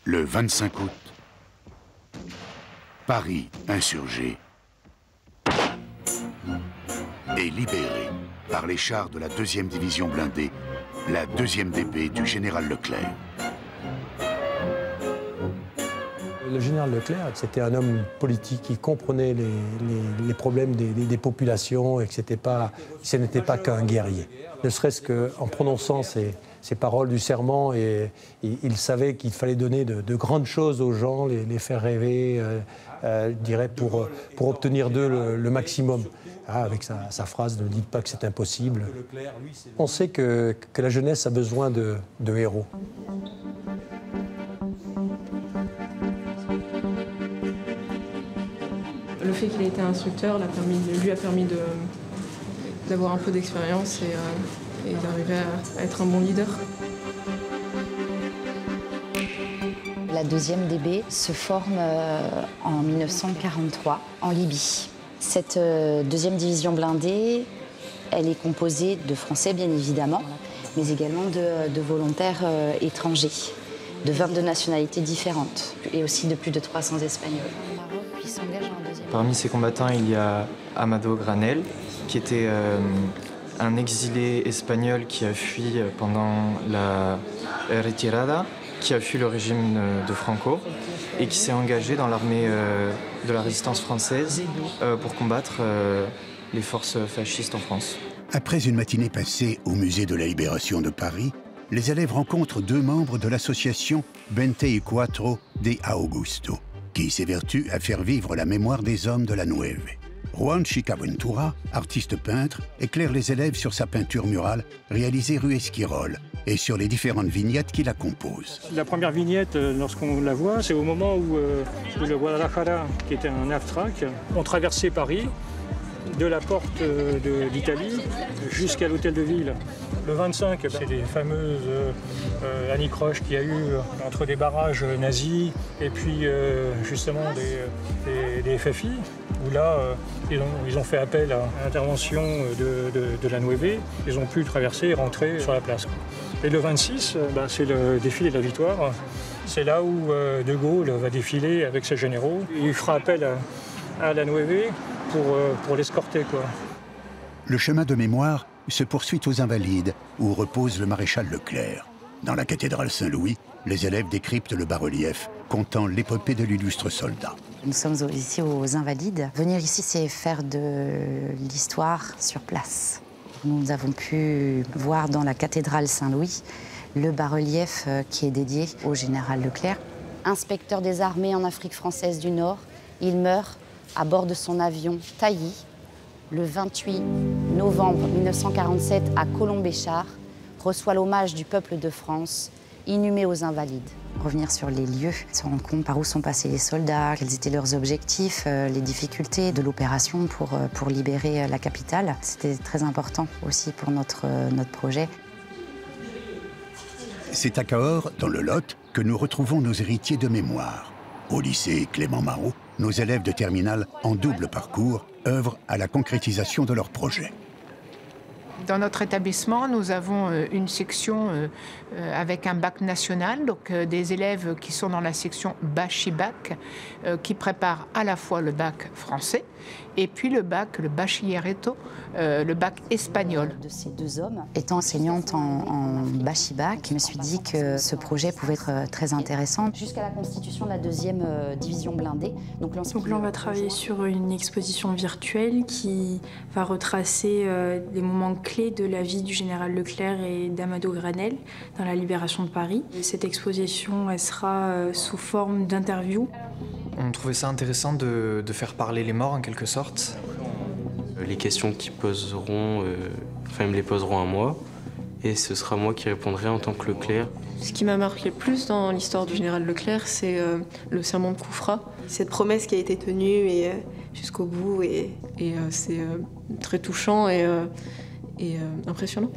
Le 25 août, Paris insurgé est libéré par les chars de la 2e division blindée, la 2e DB du général Leclerc. Le général Leclerc, c'était un homme politique qui comprenait les problèmes des populations et que ce n'était pas qu'un guerrier. Ne serait-ce qu'en prononçant ces paroles du serment, il savait qu'il fallait donner de grandes choses aux gens, les faire rêver, je dirais, pour obtenir d'eux le maximum. Avec sa phrase « Ne dites pas que c'est impossible ». On sait que la jeunesse a besoin de héros. Le fait qu'il ait été instructeur lui a permis d'avoir un peu d'expérience et d'arriver à être un bon leader. La 2e DB se forme en 1943 en Libye. Cette 2e division blindée, elle est composée de Français bien évidemment, mais également de volontaires étrangers, de 22 nationalités différentes et aussi de plus de 300 Espagnols. Parmi ces combattants, il y a Amado Granell, qui était un exilé espagnol qui a fui pendant la retirada, qui a fui le régime de Franco et qui s'est engagé dans l'armée de la résistance française pour combattre les forces fascistes en France. Après une matinée passée au musée de la Libération de Paris, les élèves rencontrent 2 membres de l'association 24 de Augusto, qui s'évertue à faire vivre la mémoire des hommes de la Nueve. Juan Chicaventura, artiste peintre, éclaire les élèves sur sa peinture murale réalisée rue Esquirol et sur les différentes vignettes qui la composent. La première vignette, lorsqu'on la voit, c'est au moment où le Guadalajara, qui était un half-track, ont traversé Paris, de la porte d'Italie jusqu'à l'hôtel de ville. Le 25, c'est les fameuses anicroches qu'il y a eu entre des barrages nazis et puis justement des FFI, où là, ils ont fait appel à l'intervention de la Nueve. Ils ont pu traverser et rentrer sur la place. Et le 26, c'est le défilé de la victoire. C'est là où De Gaulle va défiler avec ses généraux. Il fera appel à la Nueve pour l'escorter, quoi. Le chemin de mémoire se poursuit aux Invalides, où repose le maréchal Leclerc. Dans la cathédrale Saint-Louis, les élèves décryptent le bas-relief, comptant l'épopée de l'illustre soldat. Nous sommes ici aux Invalides. Venir ici, c'est faire de l'histoire sur place. Nous avons pu voir dans la cathédrale Saint-Louis le bas-relief qui est dédié au général Leclerc. Inspecteur des armées en Afrique française du Nord, il meurt à bord de son avion Tailly, le 28 novembre 1947 à Colombéchard, reçoit l'hommage du peuple de France, inhumé aux Invalides. Revenir sur les lieux, se rendre compte par où sont passés les soldats, quels étaient leurs objectifs, les difficultés de l'opération pour libérer la capitale. C'était très important aussi pour notre projet. C'est à Cahors, dans le Lot, que nous retrouvons nos héritiers de mémoire. Au lycée Clément Marot, nos élèves de terminale en double parcours œuvrent à la concrétisation de leur projet. Dans notre établissement, nous avons une section avec un bac national, donc des élèves qui sont dans la section Bachi-Bac, qui préparent à la fois le bac français et puis le bachillerato, le bac espagnol. De ces 2 hommes, étant enseignante en Bachi-Bac, je me suis dit que ce projet pouvait être très intéressant. Jusqu'à la constitution de la 2e division blindée. Donc là, on va travailler sur une exposition virtuelle qui va retracer les moments clés de la vie du général Leclerc et d'Amado Granell dans la libération de Paris. Cette exposition, elle sera sous forme d'interview. On trouvait ça intéressant de faire parler les morts en quelque sorte. Les questions qu'ils poseront, ils me les poseront à moi et ce sera moi qui répondrai en tant que Leclerc. Ce qui m'a marqué le plus dans l'histoire du général Leclerc, c'est le serment de Koufra. Cette promesse qui a été tenue jusqu'au bout et c'est très touchant et impressionnant.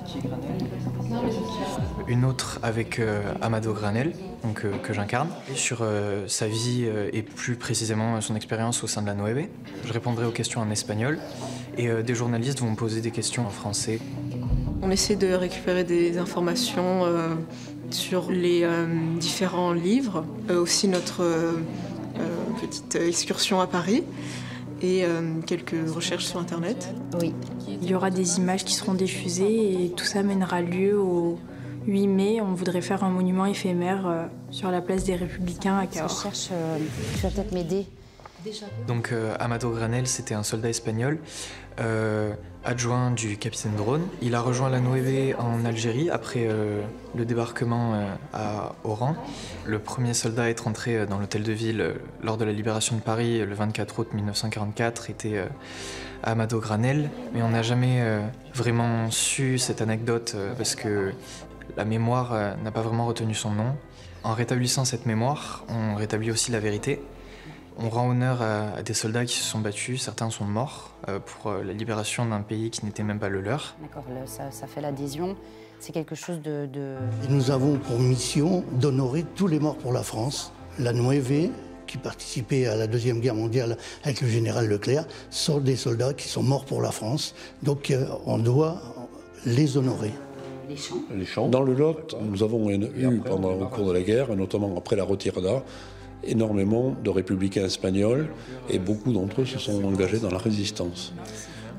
Une autre avec Amado Granell, que j'incarne, sur sa vie et plus précisément son expérience au sein de la Nueve. Je répondrai aux questions en espagnol et des journalistes vont me poser des questions en français. On essaie de récupérer des informations sur les différents livres, aussi notre petite excursion à Paris et quelques recherches sur Internet. Oui. Il y aura des images qui seront diffusées et tout ça mènera lieu au 8 mai. On voudrait faire un monument éphémère sur la place des Républicains à Cahors. Tu vas peut-être m'aider. Donc Amado Granell, c'était un soldat espagnol, adjoint du capitaine Drone. Il a rejoint la Nueve en Algérie après le débarquement à Oran. Le premier soldat à être entré dans l'hôtel de ville lors de la libération de Paris le 24 août 1944 était Amado Granell. Mais on n'a jamais vraiment su cette anecdote parce que la mémoire n'a pas vraiment retenu son nom. En rétablissant cette mémoire, on rétablit aussi la vérité. On rend honneur à des soldats qui se sont battus, certains sont morts pour la libération d'un pays qui n'était même pas le leur. D'accord, ça fait l'adhésion, c'est quelque chose de... Et nous avons pour mission d'honorer tous les morts pour la France. La Nueve, qui participait à la Deuxième Guerre mondiale avec le général Leclerc, sont des soldats qui sont morts pour la France. Donc on doit les honorer. Les champs. Dans le Lot, nous avons eu au cours de la guerre, notamment après la retirada, énormément de républicains espagnols et beaucoup d'entre eux se sont engagés dans la résistance.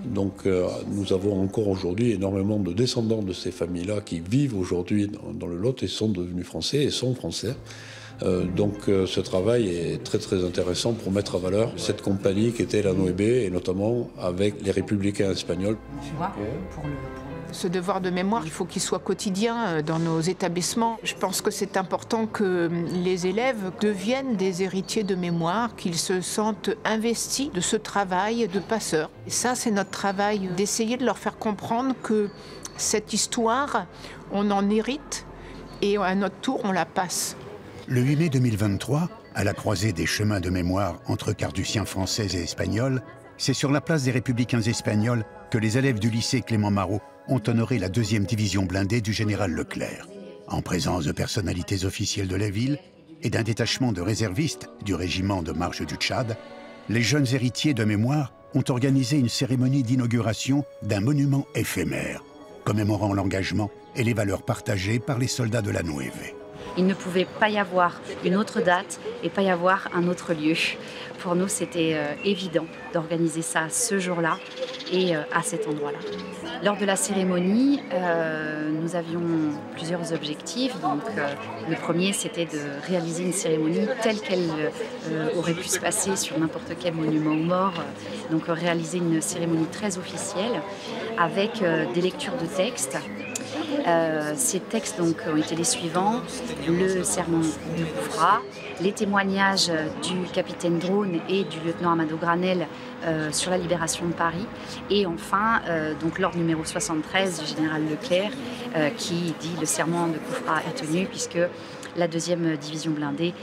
Donc nous avons encore aujourd'hui énormément de descendants de ces familles-là qui vivent aujourd'hui dans le Lot et sont devenus français et sont français. Donc ce travail est très très intéressant pour mettre à valeur cette compagnie qui était la Nueve et notamment avec les républicains espagnols. Tu vois, Ce devoir de mémoire, il faut qu'il soit quotidien dans nos établissements. Je pense que c'est important que les élèves deviennent des héritiers de mémoire, qu'ils se sentent investis de ce travail de passeur. Et ça, c'est notre travail, d'essayer de leur faire comprendre que cette histoire, on en hérite et à notre tour, on la passe. Le 8 mai 2023, à la croisée des chemins de mémoire entre carduciens français et espagnols, c'est sur la place des Républicains espagnols que les élèves du lycée Clément Marot ont honoré la 2e division blindée du général Leclerc. En présence de personnalités officielles de la ville et d'un détachement de réservistes du régiment de marche du Tchad, les jeunes héritiers de mémoire ont organisé une cérémonie d'inauguration d'un monument éphémère, commémorant l'engagement et les valeurs partagées par les soldats de la Nueve. Il ne pouvait pas y avoir une autre date et pas y avoir un autre lieu. Pour nous, c'était évident d'organiser ça ce jour-là et à cet endroit-là. Lors de la cérémonie, nous avions plusieurs objectifs. Donc, le premier, c'était de réaliser une cérémonie telle qu'elle aurait pu se passer sur n'importe quel monument aux morts. Donc, réaliser une cérémonie très officielle avec des lectures de textes. Ces textes donc, ont été les suivants: le sermon de Koufra, les témoignages du capitaine Drone et du lieutenant Amado Granell sur la libération de Paris, et enfin donc l'ordre numéro 73 du général Leclerc qui dit le serment de Koufra est tenu puisque la 2e division blindée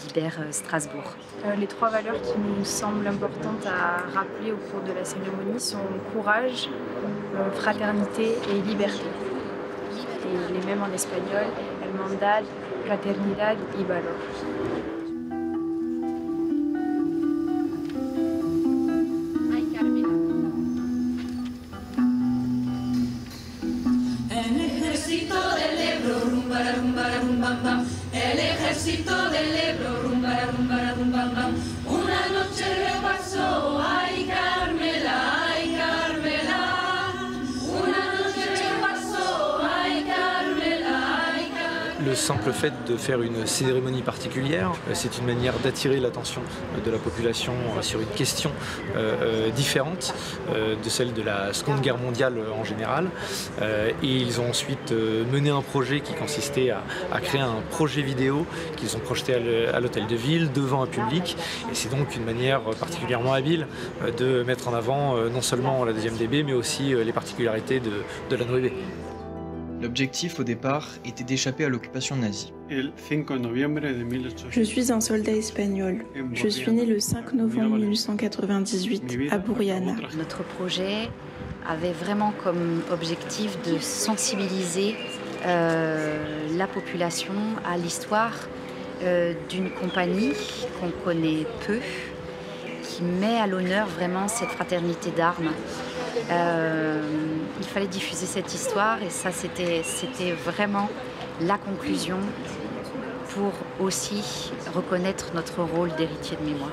libère Strasbourg. Les 3 valeurs qui nous semblent importantes à rappeler au cours de la cérémonie sont courage, fraternité et liberté. Et les mêmes en espagnol, hermandad, fraternidad y valor. El ejército del Ebro, rumba rumba rumba bam. El ejército del Ebro, rumba rumba rumba bam. Una noche repasó, ay Carmela, ay Carmela. Le simple fait de faire une cérémonie particulière, c'est une manière d'attirer l'attention de la population sur une question différente de celle de la Seconde Guerre mondiale en général. Et ils ont ensuite mené un projet qui consistait à créer un projet vidéo qu'ils ont projeté à l'hôtel de ville devant un public. Et c'est donc une manière particulièrement habile de mettre en avant non seulement la 2e DB, mais aussi les particularités de la Nueve. L'objectif au départ était d'échapper à l'occupation nazie. Je suis un soldat espagnol. Je suis né le 5 novembre 1898 à Burriana. Notre projet avait vraiment comme objectif de sensibiliser la population à l'histoire d'une compagnie qu'on connaît peu, qui met à l'honneur vraiment cette fraternité d'armes. Il fallait diffuser cette histoire et ça c'était vraiment la conclusion pour aussi reconnaître notre rôle d'héritier de mémoire.